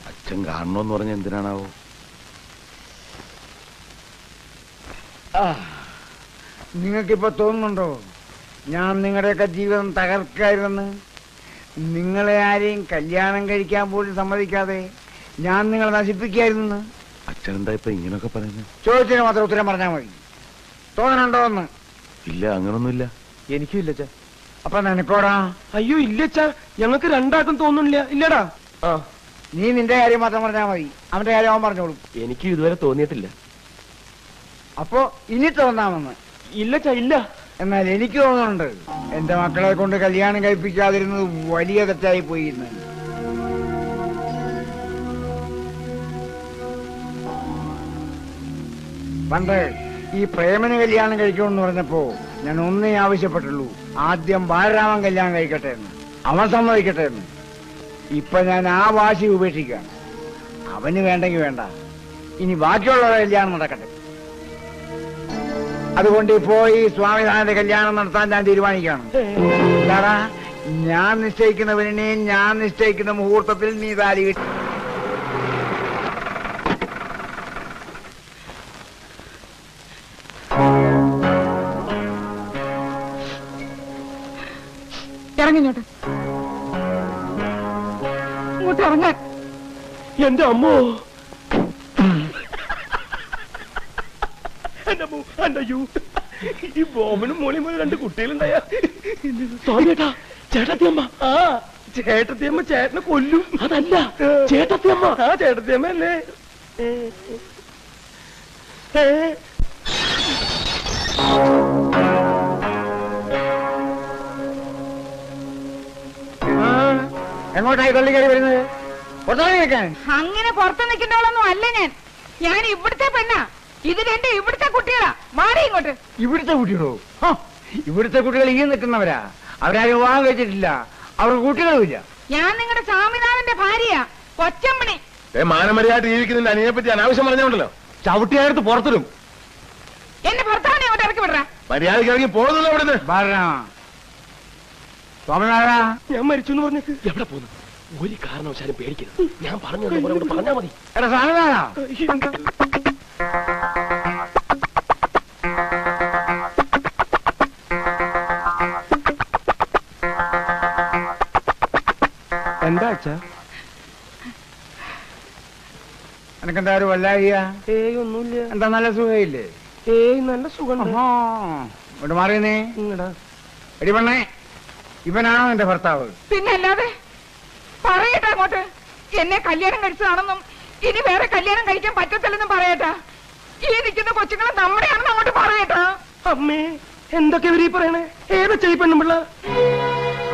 അച്ഛൻ കാണണമെന്ന് പറഞ്ഞ എന്തിനാണാവോ? നിങ്ങൾക്കിപ്പോ തോന്നുന്നുണ്ടോ ഞാൻ നിങ്ങളുടെയൊക്കെ ജീവിതം തകർക്കായിരുന്നെന്ന്? നിങ്ങളെ ആരെയും കല്യാണം കഴിക്കാൻ പോലും സമ്മതിക്കാതെ ഞാൻ നിങ്ങളെ നശിപ്പിക്കായിരുന്നു. അച്ഛൻ എന്താ ഇപ്പൊ ഇങ്ങനൊക്കെ പറയുന്നത്? ചോദിച്ചതിന് മാത്രം ഉത്തരം പറഞ്ഞാൽ മതി. തോന്നണുണ്ടോ എന്ന്? ഇല്ല, അങ്ങനൊന്നുമില്ല. എനിക്കും ഇല്ലച്ചാ. അപ്പൊ നിനക്കോടാ? അയ്യോ ഇല്ലച്ചാ, ഞങ്ങൾക്ക് രണ്ടാക്കും തോന്നുന്നില്ല. ഇല്ലടാ. നീ നിന്റെ കാര്യം മാത്രം പറഞ്ഞാൽ മതി, അവന്റെ കാര്യം അവൻ പറഞ്ഞോളും. എനിക്ക് ഇതുവരെ തോന്നിയിട്ടില്ല. അപ്പോ ഇനി തോന്നാമെന്ന്? ഇല്ലച്ചാ, ഇല്ല. എന്നാൽ എനിക്ക് തോന്നുന്നുണ്ട് എന്റെ മക്കളെ കൊണ്ട് കല്യാണം കഴിപ്പിക്കാതിരുന്നത് വലിയ തെറ്റായി പോയി. പണ്ട് ഈ പ്രേമന് കല്യാണം കഴിക്കണമെന്ന് പറഞ്ഞപ്പോ ഞാൻ ഒന്നേ ആവശ്യപ്പെട്ടുള്ളൂ, ആദ്യം ബാലരാമൻ കല്യാണം കഴിക്കട്ടെ എന്ന്, അവൻ സമ്മതിക്കട്ടെ എന്ന്. ഇപ്പൊ ഞാൻ ആ വാശി ഉപേക്ഷിക്കുകയാണ്. അവന് വേണ്ടെങ്കിൽ വേണ്ട, ഇനി ബാക്കിയുള്ളവരുടെ കല്യാണം നടക്കട്ടെ. അതുകൊണ്ട് ഇപ്പോ ഈ സ്വാമിനാഥന്റെ കല്യാണം നടത്താൻ ഞാൻ തീരുമാനിക്കുകയാണ്. എന്താടാ, ഞാൻ നിശ്ചയിക്കുന്നവനെ ഞാൻ നിശ്ചയിക്കുന്ന മുഹൂർത്തത്തിൽ നീ താലി കിട്ടി. ഇറങ്ങിഞ്ഞോട്ട്, ഇങ്ങോട്ട് ഇറങ്ങാൻ. എന്റെ അമ്മോ, ഈ ബോബനും മോളിയും പോലെ രണ്ട് കുട്ടികളുണ്ടായ ചേട്ടാ. ചേട്ടത്തിയമ്മ. ആ ചേട്ടത്തിയമ്മ ചേട്ടനെ കൊല്ലും. അതല്ല ചേട്ടത്തിയമ്മ. ആ ചേട്ടത്തിയമ്മ അല്ലേ? എങ്ങോട്ടായി തള്ളി കയറി വരുന്നത്? അങ്ങനെ പുറത്തു നിൽക്കേണ്ടവളൊന്നും അല്ല ഞാൻ. ഞാൻ ഇവിടുത്തെ പെണ്ണാ. ഇത് രണ്ട് ഇവിടുത്തെ കുട്ടികളാ. മാറി ഇങ്ങോട്ട്. ഇവിടുത്തെ കുട്ടികളോ? ഇവിടുത്തെ കുട്ടികൾ ഈ നിൽക്കുന്നവരാ. അവരാരും വിവാഹം കഴിച്ചിട്ടില്ല, അവർക്ക് കുട്ടികളുമില്ല. ഞാൻ നിങ്ങളുടെ സ്വാമിനാഥന്റെ ഭാര്യയാ, കൊച്ചമ്മണി. മാനമര്യാദ ജീവിക്കുന്നതിന്റെ അനിയെ പറ്റി അനാവശ്യം പറഞ്ഞോണ്ടല്ലോ. ചവിട്ടിയടുത്ത് പുറത്തിടും. എന്റെ ഭർത്താവിനെ അങ്ങോട്ട് ഇറക്കി വിടറ. മര്യാദയ്ക്ക് ഇറങ്ങി പോകുന്നില്ല അവിടുന്ന്. സ്വാമിനാഥ, ഞാൻ മരിച്ചു എന്ന് പറഞ്ഞേക്ക്. എവിടെ പോകുന്നു? ഒരു കാരണവശാലും പേടിക്കരുത്. ഞാൻ പറഞ്ഞു പറഞ്ഞാ മതി. എടാ സ്വാമിനാഥ, എന്താ അച്ഛാ? എനക്കെന്താ ഒരു വല്ലായിക? ഏയ് ഒന്നുമില്ല. എന്താ നല്ല സുഖയില്ലേ? ഏയ് നല്ല സുഖം. ഇങ്ങോട്ട് മാറിയെന്നേ. എടി പെണ്ണേ, ഇവനാണോ എന്റെ ഭർത്താവ്? പിന്നല്ലാതെ. പറയട്ടെ അങ്ങോട്ട്. എന്നെ കല്യാണം കഴിച്ചതാണെന്നും ഇനി വേറെ കല്യാണം കഴിക്കാൻ പറ്റത്തില്ലെന്നും പറയട്ടാ. ഈ നിൽക്കുന്ന കൊച്ചുങ്ങളെ നമ്മുടെയാണെന്ന് അങ്ങോട്ട് പറയട്ടാ. അമ്മേ, എന്തൊക്കെ ഇവരീ പറയണേ? ഏതാ ചെയ് പെണ്ണുമ്പിള്ള?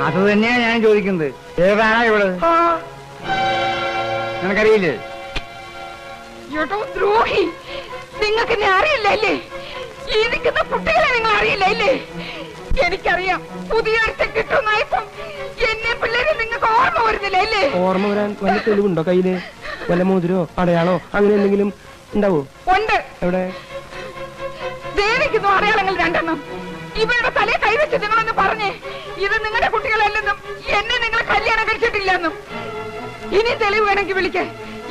അത് തന്നെയാ ഞാൻ ചോദിക്കുന്നത്. ഏതാണോ ഇവള്? നിനക്കറിയില്ലേ? ഏട്ടോ ദ്രോഹി, നിങ്ങൾക്ക് എന്നെ അറിയില്ലല്ലേ? ഈ നിൽക്കുന്ന കുട്ടികളെ നിങ്ങൾ അറിയില്ലല്ലേ? എനിക്കറിയാം, പുതിയൊരുത്തെ കിട്ടുന്നായപ്പം എന്നെ പിള്ളേരെ നിങ്ങൾക്ക് ഓർമ്മ വരുന്നില്ല അല്ലേ? ഓർമ്മ വരാൻ വല്ല തെളിവുണ്ടോ കയ്യില്? വല്ല മോതിരോ അടയാളോ അങ്ങനെ എന്തെങ്കിലും ഉണ്ടാവോ? ഉണ്ട്. എവിടെ? ദേവിക്കുന്നു അടയാളങ്ങൾ രണ്ടെണ്ണം. ഇവരുടെ തലയെ കൈവച്ച് നിങ്ങളൊന്ന് പറഞ്ഞേ, ഇത് നിങ്ങളുടെ കുട്ടികളല്ലെന്നും എന്നെ നിങ്ങൾ കല്യാണം കഴിച്ചിട്ടില്ലെന്നും. ഇനി തെളിവ് വേണമെങ്കിൽ വിളിക്കേ.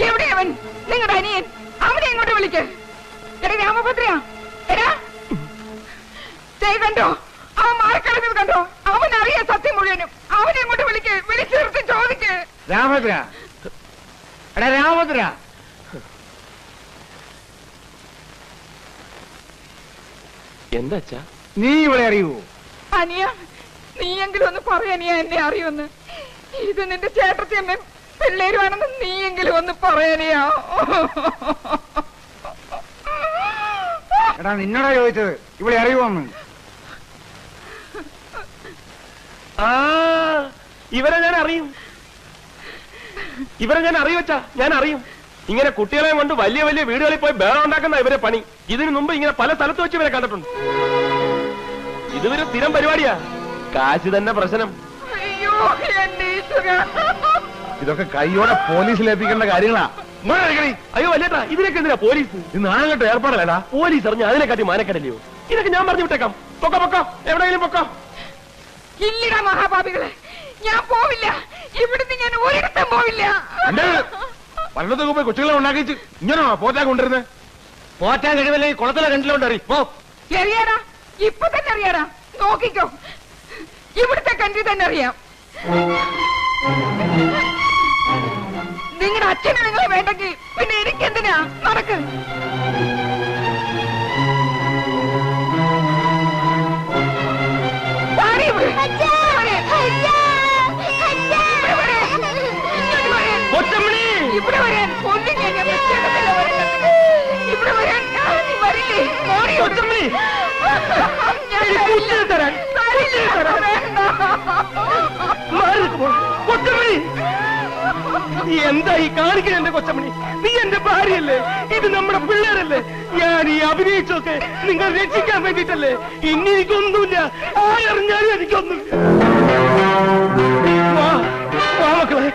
എവിടെ അവൻ? നിങ്ങളുടെ അനിയൻ. അവനെ ഇങ്ങോട്ട് വിളിക്കേ. എടാ രാമഭദ്രയാ, എടാ കണ്ടോ? അവൻ മാറിക്കളഞ്ഞത് കണ്ടോ? അവൻ അറിയാം സത്യം മുഴുവനും. അവനെ ഇങ്ങോട്ട് വിളിക്കേ. വിളിച്ചു നിർത്തി ചോദിക്കേ. രാമഭദ്ര, എടാ രാമഭദ്ര. എന്താ അച്ഛാ? നീ ഇവിടെ അറിയുവോ? അനിയ, നീയെങ്കിലും ഒന്ന് പറയാനിയ എന്നെ അറിയുമെന്ന്. ഇത് നിന്റെ ചേട്ടത്തിയമ്മയും പിള്ളേരുമാണെന്ന് നീയെങ്കിലും ഒന്ന് പറയാനിയാ. എടാ നിന്നോടാ ചോദിച്ചത്, ഇവിടെ അറിയുവോന്ന്? ഇവരെ ഞാൻ അറിയും. ഇവരെ ഞാൻ അറിയുവച്ചാ, ഞാൻ അറിയും. ഇങ്ങനെ കുട്ടികളെ കൊണ്ട് വലിയ വലിയ വീടുകളിൽ പോയി ബേളം ഉണ്ടാക്കുന്ന ഇവരെ പണി. ഇതിനു മുമ്പ് ഇങ്ങനെ പല സ്ഥലത്ത് വെച്ച് ഇവരെ കണ്ടിട്ടുണ്ട്. ഇതുവരെ സ്ഥിരം പരിപാടിയാ. കാശ് തന്നെ പ്രശ്നം. അയ്യോ എന്റെ ഈശ്വരാ. ഇതൊക്കെ കൈയോടെ പോലീസിൽ ഏൽപ്പിക്കേണ്ട കാര്യങ്ങളാ. അയ്യോ അല്ലേട്ടാ, ഇതിനൊക്കെ എന്തിനാ പോലീസ്? ഇത് നാളെ ഏർപ്പാടല്ലേടാ. പോലീസ് അറിഞ്ഞ അതിനെക്കാട്ടി മാനക്കടല്ലയോ? ഇതൊക്കെ ഞാൻ പറഞ്ഞു വിട്ടേക്കാം. പൊക്ക പൊക്ക, എവിടെയെങ്കിലും പൊക്ക. ഇല്ലടാ മഹാപാപികളെ, ഞാൻ പോവില്ല. ഇവിടുന്ന് ഞാൻ ഒരിടത്തും പോയില്ല. പലയിടത്തൊക്കെ പോയി കൊച്ചുകളെ ഉണ്ടാക്കിച്ച് ഇങ്ങനെയാണോ പോറ്റാൻ കൊണ്ടിരുന്നത്? പോറ്റാൻ കഴിവല്ലേ കുളത്തിലെ രണ്ടിലുണ്ടറി പോ. അറിയാടാ, ഇപ്പൊ തന്നെ അറിയാടാ. നോക്കിക്കോ, ഇവിടുത്തെ കണ്ടി തന്നെ അറിയാം. നിങ്ങളുടെ അച്ഛനെ നിങ്ങളെ വേണ്ടെങ്കിൽ പിന്നെ എനിക്കെന്തിനാ? നടക്ക്. ഇവിടെ വരാൻ കൊല്ലും ഞാൻ. ഇവിടെ വരാൻ വരില്ലേ? എന്താ ഈ കാണിക്കുന്ന എന്റെ കൊച്ചമണി? നീ എന്റെ ഭാര്യയല്ലേ, ഇത് നമ്മുടെ പിള്ളേരല്ലേ. ഞാൻ ഈ അഭിനയിച്ചൊക്കെ നിങ്ങൾ രക്ഷിക്കാൻ വേണ്ടിട്ടല്ലേ. ഇനി എനിക്കൊന്നുമില്ല, ആരറിഞ്ഞാലും എനിക്കൊന്നുമില്ല. വാ മക്കളെ.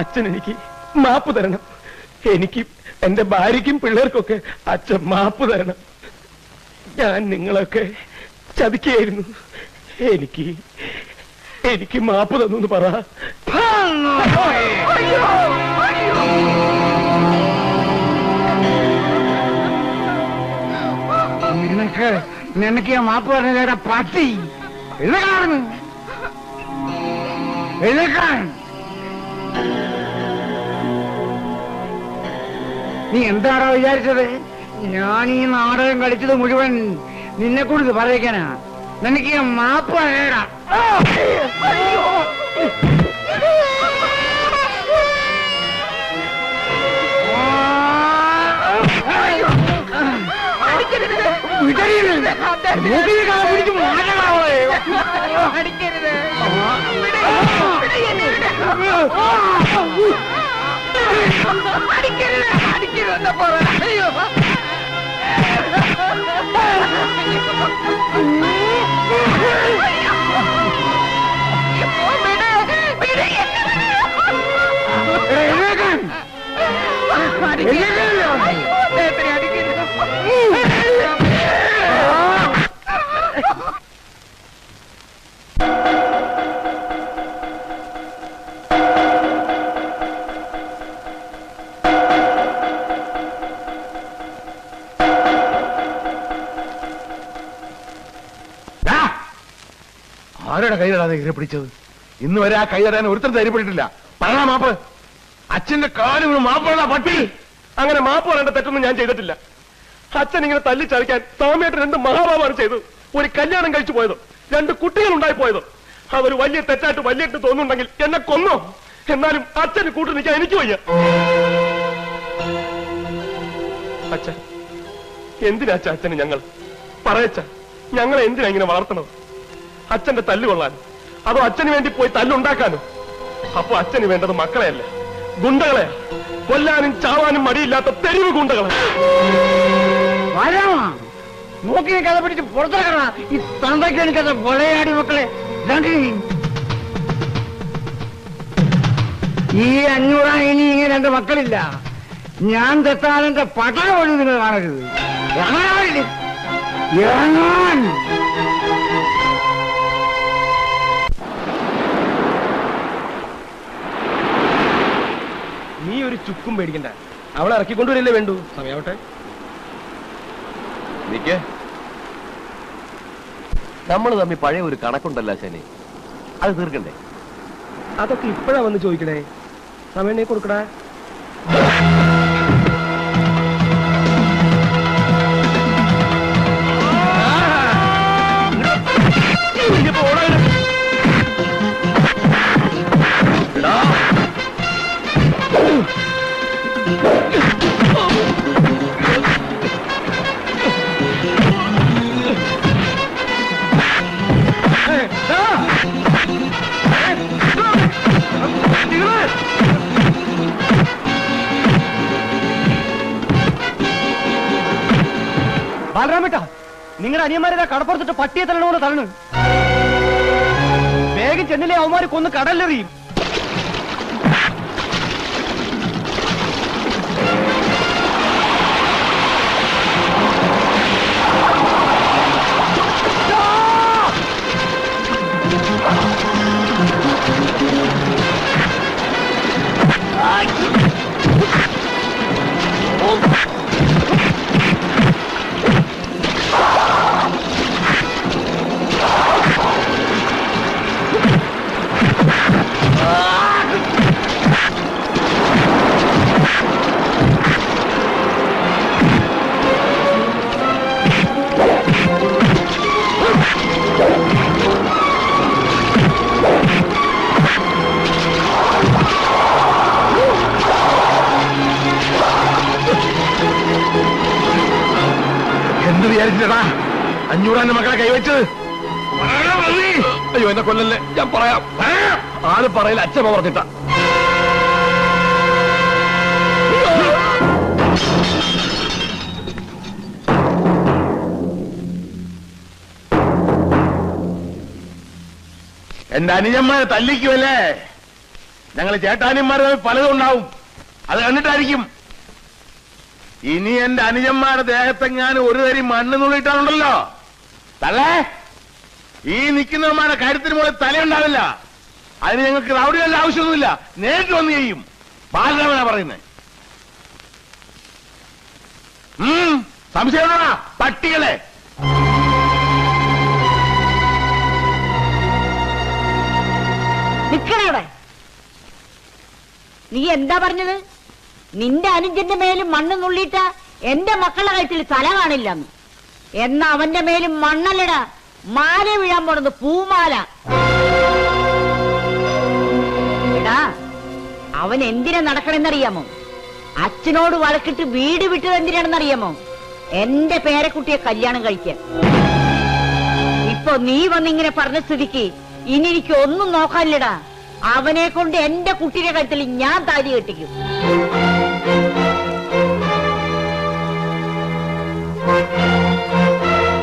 അച്ഛൻ എനിക്ക് മാപ്പ് തരണം. എനിക്ക് എന്റെ ഭാര്യയ്ക്കും പിള്ളേർക്കൊക്കെ അച്ഛൻ മാപ്പ് തരണം. ഞാൻ നിങ്ങളൊക്കെ ചതിക്കുകയായിരുന്നു. എനിക്ക് മാപ്പ് തന്നു പറ. നിനക്ക് ഞാൻ മാപ്പ് പറഞ്ഞ പട്ടി എഴുന്നേക്കാൻ. നീ എന്താണോ വിചാരിച്ചത്? ഞാൻ ഈ നാടകം കളിച്ചത് മുഴുവൻ നിന്നെ കുറിച്ച് പറയിക്കാനാ. നിനക്ക് ഞാൻ മാപ്പ് പറയടാ. ആരുടെ കൈയിലാണ് ഇര പിടിച്ചത്? ഇന്ന് വരെ ആ കൈ തരാൻ ഒരുത്തരം ധൈര്യപ്പെട്ടിട്ടില്ല. പറ മാപ്പ്. അച്ഛന്റെ കാല് മാപ്പ് പട്ടി. അങ്ങനെ മാപ്പ് പറയേണ്ട തെറ്റൊന്നും ഞാൻ ചെയ്തിട്ടില്ല. അച്ഛൻ ഇങ്ങനെ തല്ലിച്ചതയ്ക്കാൻ സ്വാമിയായിട്ട് 2 മഹാഭാവമാണ് ചെയ്തത്. ഒരു കല്യാണം കഴിച്ചു പോയതോ, 2 കുട്ടികൾ ഉണ്ടായി പോയതോ, അതൊരു വലിയ തെറ്റായിട്ട് വലിയിട്ട് തോന്നുന്നുണ്ടെങ്കിൽ എന്നെ കൊന്നോ. എന്നാലും അച്ഛന് കൂട്ടു നിൽക്കാൻ എനിക്ക് വയ്യ. അച്ഛൻ എന്തിനാ അച്ഛന് ഞങ്ങൾ പറയച്ച? ഞങ്ങളെ എന്തിനാ ഇങ്ങനെ വളർത്തണത്? അച്ഛന്റെ തല്ല് കൊള്ളാനോ, അതോ അച്ഛന് വേണ്ടി പോയി തല്ലുണ്ടാക്കാനോ? അപ്പൊ അച്ഛന് വേണ്ടത് മക്കളെയല്ല, ഗുണ്ടകളെയാ. കൊല്ലാനും ചാവാനും മടിയില്ലാത്ത തെരുവ് ഗുണ്ടകളെ. നോക്കി കഥ പിടിച്ച് പുറത്തിറക്കണ ഈ തന്തയ്ക്ക് എനിക്കത് കൊലയാടി മക്കളെ. ഈ 500 ഇനി ഇങ്ങനെ 2 മക്കളില്ല. ഞാൻ തെത്താനെന്റെ പട്ടണ പോലും നിങ്ങൾ കാണരുത്. ഇറങ്ങാൻ നീ ഒരു ചുക്കും പേടിക്കണ്ട. അവളെ ഇറക്കിക്കൊണ്ടുവരില്ലേ വേണ്ടു. സമയാവട്ടെ. നിക്ക്, നമ്മൾ തമ്മിൽ പഴയ ഒരു കണക്കുണ്ടല്ലോ ശനി, അത് തീർക്കണ്ടേ? അതൊക്കെ ഇപ്പഴാ വന്ന് ചോദിക്കണേ. സമയം കൊടുക്കടാ. ബാലരാമേട്ടാ, നിങ്ങളുടെ അനിയന്മാരെ കടപ്പുറത്തിട്ട് പട്ടിയെ തള്ളണമെന്ന് തള്ളു. വേഗം ചെന്നിലെ അവന്മാരെ കൊന്ന് കടലിലെറിയും. എന്ത് വിചാരിച്ചടാ 500 മക്കളെ കൈവച്ചത്? അയ്യോ എന്നെ കൊല്ലല്ലേ, ഞാൻ പറയാം. ആള് പറയില്ല, അച്ഛമ്മ പറഞ്ഞിട്ട. എന്റെ അനുജന്മാരെ തല്ലിക്കുമല്ലേ? ഞങ്ങൾ ചേട്ടാനിമാരെ പലതും ഉണ്ടാവും, അത് കണ്ടിട്ടായിരിക്കും. ഇനി എന്റെ അനുജന്മാരുടെ ദേഹത്തെങ്ങാനും ഒരു തരി മണ്ണ് നുള്ളിട്ടാണുണ്ടല്ലോ തള്ളേ, ഈ നിൽക്കുന്നവന്മാരുടെ കാര്യത്തിന് മുകളിൽ തലയുണ്ടാവില്ല. അതിന് ഞങ്ങൾക്ക് റൗഡികളുടെ ആവശ്യമൊന്നുമില്ല, നേരിട്ട് വന്ന് ചെയ്യും. ബാലരാമനാ പറയുന്നത്. സംശയമുണ്ടോ പട്ടികളെ? നിക്കണവിടെ. നീ എന്താ പറഞ്ഞത്? നിന്റെ അനുജന്റെ മേലും മണ്ണ് നുള്ളിയിട്ട എന്റെ മക്കളുടെ കഴുത്തിൽ തല കാണില്ലെന്ന്. എന്നാ അവന്റെ മേലും മണ്ണല്ലടാ, മാല വീഴാൻ പോണത്, പൂമാല. എടാ, അവൻ എന്തിനാ നടക്കണെന്നറിയാമോ? അച്ഛനോട് വഴക്കിട്ട് വീട് വിട്ടത് എന്തിനാണെന്നറിയാമോ? എന്റെ പേരക്കുട്ടിയെ കല്യാണം കഴിക്കാൻ. ഇപ്പൊ നീ വന്നിങ്ങനെ പറഞ്ഞ സ്ഥിതിക്ക് ഇനി എനിക്ക് ഒന്നും നോക്കാനില്ലടാ. അവനെ കൊണ്ട് എന്റെ കുട്ടിയുടെ കഴുത്തിൽ ഞാൻ താലി കെട്ടിക്കും.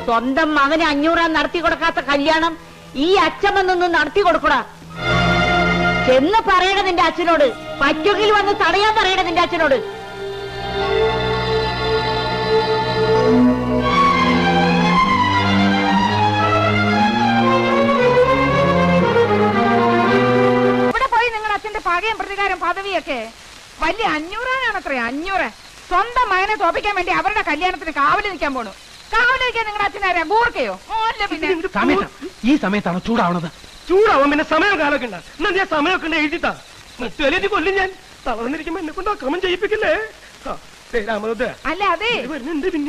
സ്വന്തം മകന് 500 നടത്തി കൊടുക്കാത്ത കല്യാണം ഈ അച്ഛമ്മ നടത്തി കൊടുക്കടാ. ചെന്ന് പറയണ നിന്റെ അച്ഛനോട്, പറ്റുകിൽ വന്ന് തടയാൻ പറയണ നിന്റെ അച്ഛനോട്. ഇവിടെ പോയി നിങ്ങളുടെ അച്ഛന്റെ പകയും പ്രതികാരം പദവിയൊക്കെ വലിയ 500 500. സ്വന്തം മകനെ തോപ്പിക്കാൻ വേണ്ടി അവരുടെ കല്യാണത്തിന് കാവല് നിൽക്കാൻ പോണു. കാവല് നിൽക്കാൻ നിങ്ങളുടെ അച്ഛനാരാ? ഗൂർക്കയോ? അല്ല പിന്നെ. ഈ സമയത്താണ് ചൂടാവണത്. ചൂടാവാൻ പിന്നെ സമയം കാലൊക്കെ ഉണ്ട്. എന്നാ ഞാൻ സമയമൊക്കെ ഉണ്ട് എഴുതിട്ടാ. മറ്റു കൊല്ലും ഞാൻ. തളർന്നിരിക്കുമ്പോ എന്നെ കൊണ്ട് അക്രമം ചെയ്യിപ്പിക്കില്ലേ? അല്ല അതെ,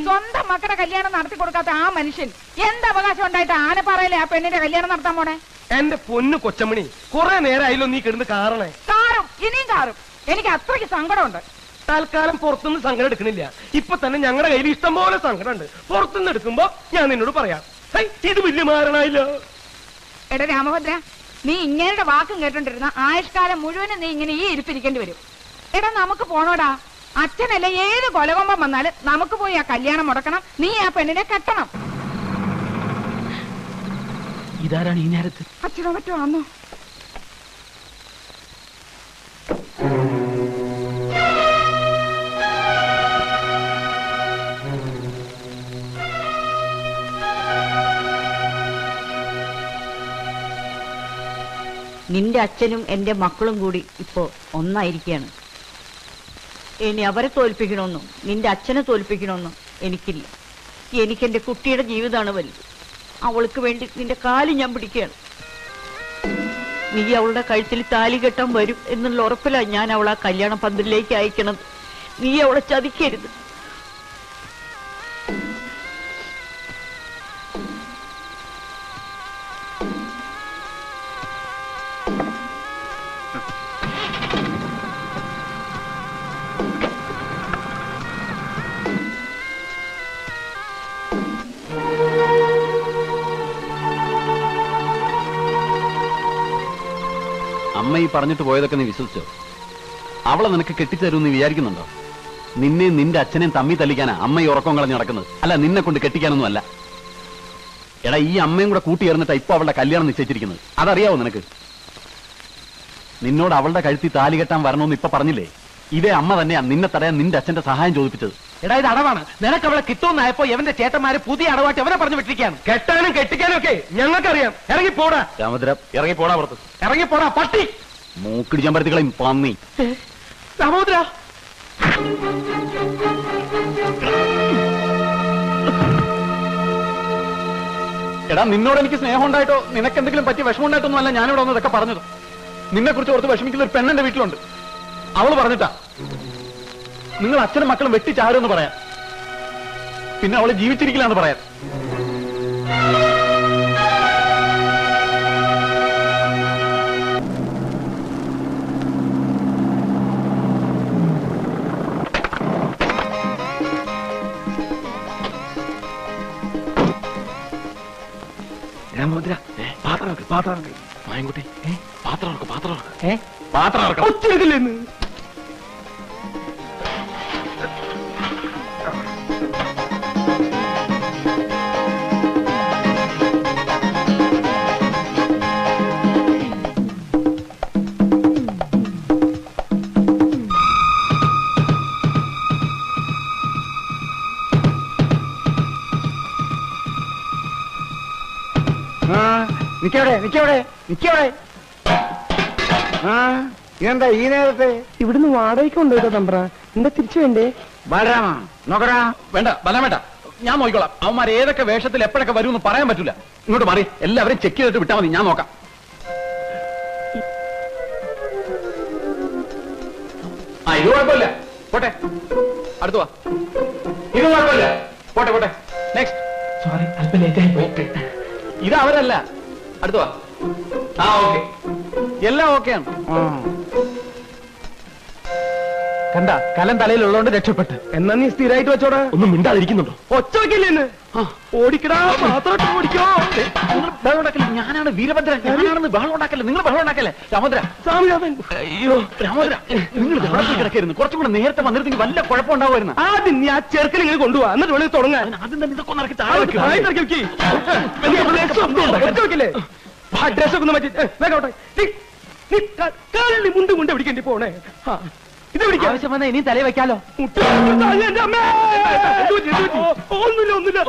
സ്വന്തം മക്കളുടെ കല്യാണം നടത്തി കൊടുക്കാത്ത ആ മനുഷ്യൻ എന്ത് അവകാശം ഉണ്ടായിട്ട് ആനപ്പാറയിലെ ആ പെണ്ണിന്റെ കല്യാണം നടത്താൻ പോണേ? എന്റെ പൊന്നു കൊച്ചമണി, കുറെ നേരമായില്ലോ നീ കിടന്ന് കാറണേ. കാറും, ഇനിയും കാറും. എനിക്ക് അത്രയ്ക്ക് സങ്കടമുണ്ട്. തൽക്കാലം പുറത്തുനിന്ന് സങ്കടം എടുക്കണില്ല. ഇപ്പൊ തന്നെ ഞങ്ങളുടെ കയ്യിൽ ഇഷ്ടംപോലെ സങ്കടം ഉണ്ട്. പുറത്തുനിന്ന് എടുക്കുമ്പോ ഞാൻ നിന്നോട് പറയാം. ഇത് വലിയ മാറണായില്ലോ. എടാ രാമഭദ്ര, നീ ഇങ്ങനെയുടെ വാക്കും കേട്ടോണ്ടിരുന്ന ആയുഷ്കാലം മുഴുവനും നീ ഇങ്ങനെ ഈ ഇരിപ്പിരിക്കേണ്ടി വരും. എടാ നമുക്ക് പോണോടാ. അച്ഛനല്ല ഏത് കൊലകൊമ്പം വന്നാലും നമുക്ക് പോയി ആ കല്യാണം മുടക്കണം. നീ ആ പെണ്ണിനെ കെട്ടണം. ഇതാരാണ് ഈ നേരത്ത്? അച്ഛനോ മറ്റോ ആന്നോ? നിന്റെ അച്ഛനും എന്റെ മക്കളും കൂടി ഇപ്പോ ഒന്നായിരിക്കുകയാണ്. ഇനി അവരെ തോൽപ്പിക്കണമെന്നോ നിന്റെ അച്ഛനെ തോൽപ്പിക്കണമെന്നോ എനിക്കില്ല. എനിക്കെന്റെ കുട്ടിയുടെ ജീവിതമാണ് വലുത്. അവൾക്ക് വേണ്ടി നിന്റെ കാല് ഞാൻ പിടിക്കുകയാണ്. നീ അവളുടെ കഴുത്തിൽ താലി കെട്ടാൻ വരും എന്നുള്ള ഉറപ്പിലാണ് ഞാൻ അവളെ കല്യാണ പന്തലിലേക്ക് അയക്കണത്. നീ അവളെ ചതിക്കരുത്. അമ്മ ഈ പറഞ്ഞിട്ട് പോയതൊക്കെ നീ വിശ്വസിച്ചോ? അവളെ നിനക്ക് കെട്ടിത്തരും നീ വിചാരിക്കുന്നുണ്ടോ? നിന്നെയും നിന്റെ അച്ഛനെയും തമ്മി തല്ലിക്കാനാ അമ്മ ഈ ഉറക്കം കളഞ്ഞു നടക്കുന്നത്, അല്ല നിന്നെ കൊണ്ട് കെട്ടിക്കാനൊന്നും അല്ല. എടാ, ഈ അമ്മയും കൂടെ കൂട്ടി ചേർന്നിട്ടാ ഇപ്പൊ അവളുടെ കല്യാണം നിശ്ചയിച്ചിരിക്കുന്നത്. അതറിയാവോ നിനക്ക്? നിന്നോട് അവളുടെ കഴുത്തി താലി കെട്ടാൻ വരണമെന്ന് ഇപ്പൊ പറഞ്ഞില്ലേ? ഇതേ അമ്മ തന്നെയാ നിന്നെ തടയാൻ നിന്റെ അച്ഛന്റെ സഹായം ചോദിപ്പിച്ചത്. എടാ ഇത് അടവാണ്. നിനക്ക് അവളെ കിട്ടുമെന്നായപ്പോ എവന്റെ ചേട്ടന്മാര് പുതിയ അടവായിട്ട് എവനെ പറഞ്ഞു വിട്ടിരിക്കുകയാണ്. കെട്ടാനും കെട്ടിക്കാനും ഒക്കെ ഞങ്ങൾക്കറിയാം. ഇറങ്ങി പോടാ. രാമഭദ്ര ഇറങ്ങി പോടാ പുറത്ത്. ഇറങ്ങി പോടാ പട്ടി. മൂക്കിടിച്ചാൻ പരത്തിക്കളയും പന്നി. രാമോദ്ര എടാ നിന്നോട് എനിക്ക് സ്നേഹം ഉണ്ടായിട്ടോ നിനക്ക് എന്തെങ്കിലും പറ്റി വിഷമം ഉണ്ടായിട്ടൊന്നും അല്ല ഞാനിവിടെ വന്ന് ഇതൊക്കെ പറഞ്ഞത്. നിന്നെ കുറിച്ച് ഓർത്ത് വിഷമിക്കുന്ന ഒരു പെണ്ണെന്റെ വീട്ടിലുണ്ട്. അവള് പറഞ്ഞിട്ടാ നിങ്ങൾ അച്ഛനും മക്കളും വെട്ടിച്ചാരുമെന്ന് പറയാൻ. പിന്നെ അവള് ജീവിച്ചിരിക്കില്ലാന്ന് പറയാൻ. രാമോദ്ര പാത്രം മായൻകുട്ടി പാത്രം ഒച്ചെടുക്കില്ലെന്ന്. നിക്കവിടെ. ഇതെന്താ ഈ നേരത്തെ? ഇവിടുന്ന് വാടകയ്ക്ക് കൊണ്ടുപോയിട്ടോ തമ്പ്ര. എന്താ തിരിച്ചു വേണ്ടേ? ബാലരാമ നോക്കടാ. വേണ്ട ബലം വേണ്ട, ഞാൻ നോക്കിക്കോളാം. അവന്മാർ ഏതൊക്കെ വേഷത്തിൽ എപ്പോഴൊക്കെ വരുമെന്ന് പറയാൻ പറ്റൂല. ഇങ്ങോട്ട് മാറി എല്ലാവരും ചെക്ക് ചെയ്തിട്ട് വിട്ടാൽ മതി, ഞാൻ നോക്കാം. ആ ഇത് കുഴപ്പമില്ല, പോട്ടെ. അടുത്ത് വാ. ഇത് കുഴപ്പമില്ല, പോട്ടെ. നെക്സ്റ്റ്. സോറി, അല്പം ലേറ്റ് ആയി പോയിട്ട്. ഇത് അവരല്ല, അടുത്ത് വാ. ആ ഓക്കെ, എല്ലാം ഓക്കെയാണ്. കണ്ട കലം തലയിലുള്ളതുകൊണ്ട് രക്ഷപ്പെട്ട്. എന്നാ നീ സ്ഥിരമായിട്ട് വെച്ചോടാ. ഒന്നും മിണ്ടാതിരിക്കുന്നുണ്ടോ? ഒച്ച വെക്കില്ലേന്ന്. ഓടിക്കടാ, പാത്രം ഓടിക്കോ. നിങ്ങൾ ബഹളം ഉണ്ടാക്കല്ലേ, ഞാനാണ് വീരഭദ്രൻ. ഞാനാണെന്ന് ബഹളം ഉണ്ടാക്കല്ലേ, നിങ്ങൾ ബഹളം ഉണ്ടാക്കല്ലേ. രാമോദ്ര, സ്വാമിനാഥൻ. അയ്യോ രാമോദ്ര, നിങ്ങൾ വെള്ളത്തിൽ കിടക്കായിരുന്നു. കുറച്ചും കൂടെ നേരത്തെ വന്നിരുന്നെങ്കിൽ വല്ല കുഴപ്പമുണ്ടാവുമായിരുന്നു. ആദ്യം നീ ആ ചെറുക്കനെ ഇങ്ങനെ കൊണ്ടുപോവാ, എന്നിട്ട് വേണമെങ്കിൽ തുടങ്ങാൻ. ആദ്യം തന്നെ ഇതൊക്കെ ഒന്ന് ഇറക്കി താഴെ വെക്ക്. ഡ്രസ് ഒക്കെ മാറ്റി വേഗോട്ടെ. നീ മുണ്ട് പിടിക്കേണ്ടി പോണേ. ഇത് പിടിക്കാം. ആവശ്യം വന്നാ ഇനിയും തലയിൽ വെക്കാലോ. ഒന്നുമില്ല.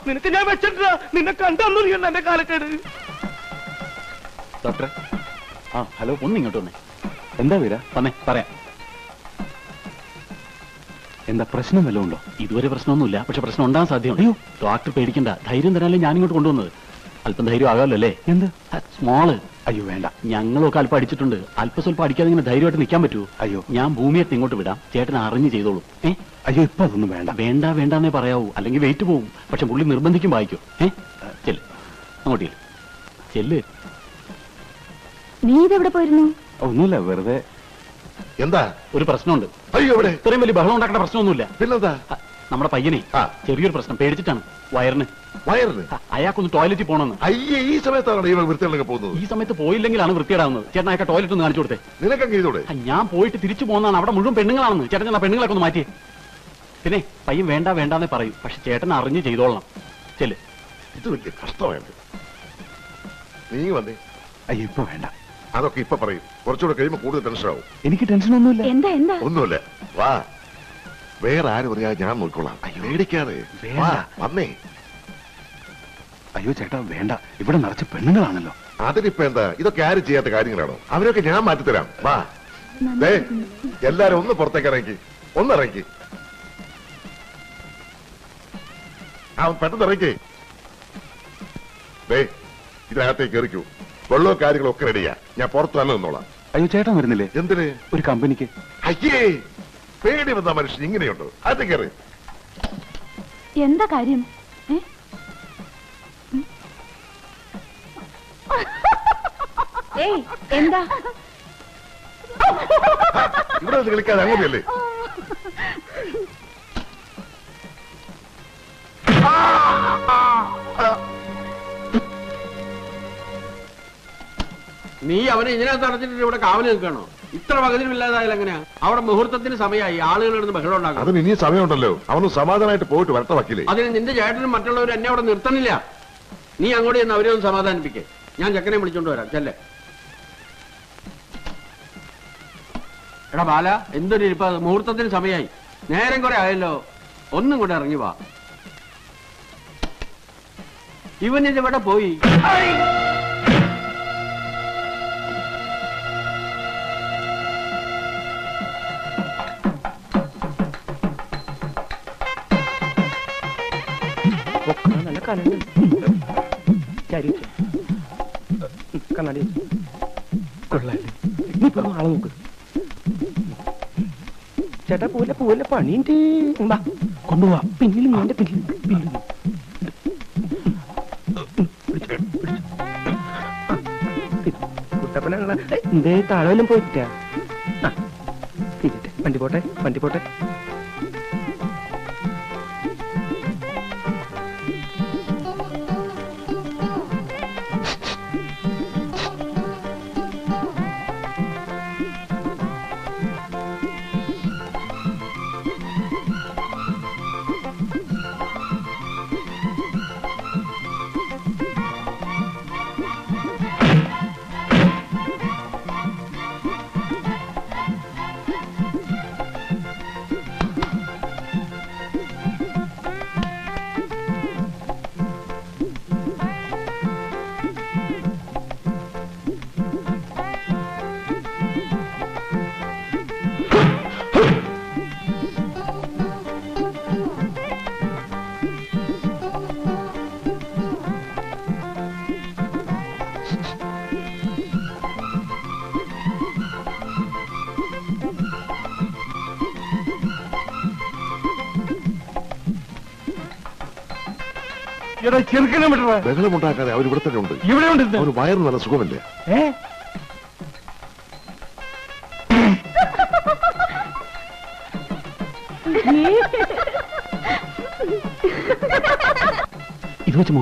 നിനക്ക് ഞാൻ വെച്ചിട്ടാ, നിന്നെ കണ്ടു എന്റെ കാലക്കേട്. ഡോക്ടറെ, ഹലോ, ഒന്ന് ഇങ്ങോട്ട് വന്നേ. എന്താ വീര? വന്നേ പറയാം. എന്താ പ്രശ്നം വല്ലതും ഉണ്ടോ? ഇതുവരെ പ്രശ്നമൊന്നുമില്ല, പക്ഷെ പ്രശ്നം ഉണ്ടാകാൻ സാധ്യത. അയ്യോ ഡോക്ടർ പേടിക്കണ്ട, ധൈര്യം തരാനല്ലേ ഞാൻ ഇങ്ങോട്ട് കൊണ്ടുവന്നത്. അല്പം ധൈര്യം ആകാമല്ലോ അല്ലേ? എന്ത് സ്മോള്? അയ്യോ വേണ്ട, ഞങ്ങളൊക്കെ അല്പം അടിച്ചിട്ടുണ്ട്. അല്പം സ്വല്പം അടിക്കാതെ ഇങ്ങനെ ധൈര്യമായിട്ട് നിൽക്കാൻ പറ്റുമോ? അയ്യോ ഞാൻ ഭൂമിയെ ഇങ്ങോട്ട് വിടാം, ചേട്ടൻ അറിഞ്ഞ് ചെയ്തോളൂ. അയ്യോ ഇപ്പൊ അതൊന്നും വേണ്ടെന്നേ പറയാവൂ, അല്ലെങ്കിൽ വെയിറ്റ് പോവും. പക്ഷെ പുള്ളി നിർബന്ധിക്കും വായിക്കോ. ചെല്ല് അങ്ങോട്ട് ചെല്ല്. നീ ഇതെവിടെ പോയിരുന്നു? ഒന്നുമില്ല, വെറുതെ. എന്താ? ഒരു പ്രശ്നമുണ്ട്. അയ്യോ ഇവിടെ ഇത്രയും വലിയ ബഹളം ഉണ്ടാക്കേണ്ട പ്രശ്നമൊന്നുമില്ല. പിന്നെന്താ? നമ്മുടെ പയ്യനെ ചെറിയൊരു പ്രശ്നം, പേടിച്ചിട്ടാണ്. വയറിന് അയാൾക്കൊന്ന് ടോയ്ലറ്റിൽ പോകണമെന്ന്. അയ്യേ, ഈ സമയത്താണ് ഇവർ വൃത്തികളൊക്കെ പോകുന്നത്. ഈ സമയത്ത് പോയില്ലെങ്കിലാണ് വൃത്തിയിടാവുന്നത്. ചേട്ടൻ അയാൾക്ക് ടോയ്ലറ്റ് ഒന്ന് കാണിച്ചു കൊടുത്തേ. നിനക്കങ്ങ് ചെയ്തോടെ? ഞാൻ പോയിട്ട് തിരിച്ചു പോകുന്നതാണ്, അവിടെ മുഴുവൻ പെണ്ണുങ്ങളാണെന്ന്. ചേട്ടൻ ഞാൻ പെണ്ണുങ്ങളൊക്കെ ഒന്ന് മാറ്റിയേ. പിന്നെ പയ്യൻ വേണ്ടാന്നേ പറയും, പക്ഷെ ചേട്ടൻ അറിഞ്ഞ് ചെയ്തോളണം. ചെല്. ഇത് വലിയ കഷ്ടമായിട്ട്. നീ വന്നേ. അയ്യോ ഇപ്പൊ വേണ്ട, അതൊക്കെ ഇപ്പൊ പറയും. കുറച്ചുകൂടെ കഴിയുമ്പോ കൂടുതൽ ടെൻഷൻ ആവും. എനിക്ക് ടെൻഷനൊന്നുമില്ല. എന്താ ഒന്നുമില്ല, വാ. വേറെ ആരും പറയാതെ ഞാൻ നോക്കിക്കോളാം. പേടിക്കാതെ വന്നേ. അയ്യോ ചേട്ടാ വേണ്ട, ഇവിടെ നിറച്ച് പെണ്ണുങ്ങളാണല്ലോ. അതിനിപ്പോ എന്താ? ഇതൊക്കെ ആരും ചെയ്യാത്ത കാര്യങ്ങളാണോ? അവരൊക്കെ ഞാൻ മാറ്റിത്തരാം. വാ. എല്ലാരും ഒന്ന് പുറത്തേക്ക് ഇറങ്ങി, ഒന്നിറങ്ങി. പെട്ടെന്ന് ഇറങ്ങി. ഇതിനകത്തേക്ക് എറിക്കൂ. വെള്ളവും കാര്യങ്ങളും ഒക്കെ റെഡിയാ. ഞാൻ പുറത്തു തന്നെ നിന്നോളാം. അയ്യോ ചേട്ടൻ വരുന്നില്ലേ? എന്തിന്? ഒരു കമ്പനിക്ക്. അയ്യേ, പേടി വന്ന മനുഷ്യൻ ഇങ്ങനെയുണ്ടോ? അത് കയറി. എന്താ കാര്യം? എന്താ ഇവിടെ നിന്ന് കളിക്കാതെ അങ്ങനെയല്ലേ? നീ അവനെ ഇതിനകത്ത് അടച്ചിട്ട് ഇവിടെ കാവല് നിൽക്കണോ? ഇത്ര പകരമില്ലാതായാലും എങ്ങനെയാ? അവിടെ മുഹൂർത്തത്തിന് സമയമായി, ആളുകൾ ഇടുന്ന് ബഹളം ഉണ്ടാക്കും. അതിന് ഇനിയും സമയമുണ്ടല്ലോ. അവന് സമാധാനമായിട്ട് പോയിട്ട് വരട്ടെ വക്കീലേ. അതിന് നിന്റെ ചേട്ടനും മറ്റുള്ളവരും എന്നെ അവിടെ നിർത്തണില്ല. നീ അങ്ങോട്ട് ചെന്ന് അവരെ ഒന്ന് സമാധാനിപ്പിക്കേ. ഞാൻ ചക്കനെ വിളിച്ചോണ്ട് വരാം. ചെല്ലേ. എടാ ബാല, എന്തൊരു ഇരിപ്പ, മുഹൂർത്തത്തിന് സമയമായി. നേരം കുറെ ആയല്ലോ, ഒന്നും കൂടെ ഇറങ്ങി വാ. ഇവനിതെവിടെ പോയി? നല്ല കണ്ണുണ്ട്. കണ്ണാടി കൊള്ളാല്ലേ? നീ ഇപ്പൊ ആളെ നോക്ക്. ചേട്ടാ പോലെ പോലെ പണിയുണ്ട്. കൊണ്ടുപോവാ. പിന്നിൽ നീന്റെ പിന്നിൽ കുട്ടപ്പനുള്ള എന്തേ താഴെല്ലാം പോയിട്ടാ. വണ്ടി പോട്ടെ, വണ്ടി പോട്ടെ. ചെറുക്കനെ വിട്ടേ. ബഹളമുണ്ടാക്കാതെ അവർ ഇവിടെ തന്നെ ഉണ്ട്. ഇവിടെ ഉണ്ട്. അവന് വയറ് നല്ല സുഖമല്ലേ? ഇത് വെച്ച്